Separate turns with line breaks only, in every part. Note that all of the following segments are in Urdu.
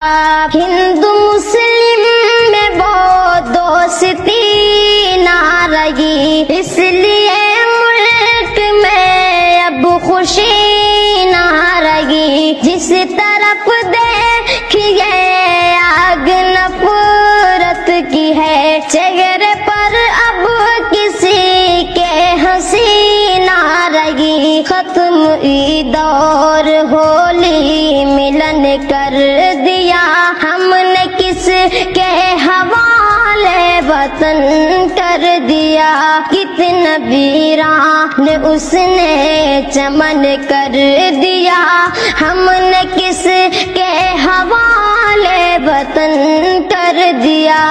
ہندو مسلم میں وہ دوستی نہ رہی، اس لیے ملک میں اب خوشی نہ رہی۔ جس طرف دیکھیے آگ نفرت کی ہے، چہرے پر اب کسی کے ہنسی نہ رہی۔ ختم عید اور ہولی ملن کر دیا ہم نے، کس کے حوالے وطن کر دیا۔ کتنا ویران اس نے چمن کر دیا، ہم نے کس کے حوالے وطن کر دیا۔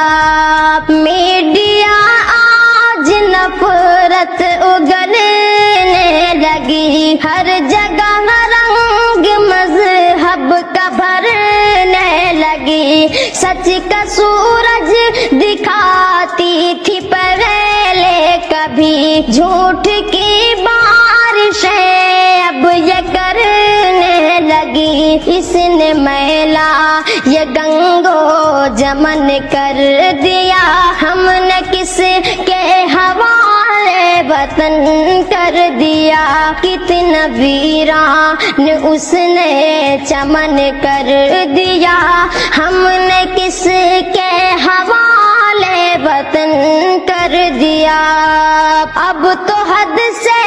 میڈیا آج نفرت اگلنے لگی، ہر جگہ رنگ مذہب کا بھرنے لگی۔ سچ کا سورج دکھاتی تھی پہلے کبھی، جھوٹ کی بارشیں اب یہ کرنے لگی۔ اس نے میلا یہ گنگو جمن کر دیا، ہم نے کس کے حوالے وطن کر دیا۔ کتنا ویران اس نے چمن کر دیا، ہم نے کس کے حوالے وطن کر دیا۔ اب تو حد سے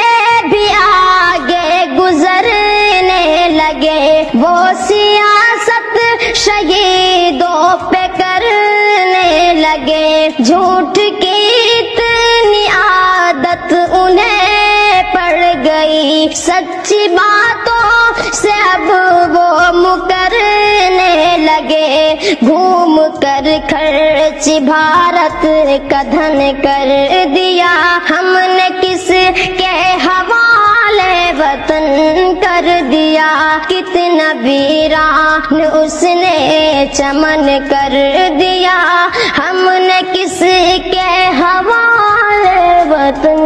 بھی آگے گزرنے لگے، وہ سیاست شہیدوں پہ کرنے لگے۔ جھوٹ کی اتنی عادت انہیں پڑ گئی، سچی باتوں سے اب وہ مکرنے لگے۔ گھوم کر خرچ بھارت کا دھن کر دیا، ہم نے کس کے حوالے وطن کر دیا۔ کتنا ویران اس نے چمن کر دیا، ہم نے کس کے حوالے وطن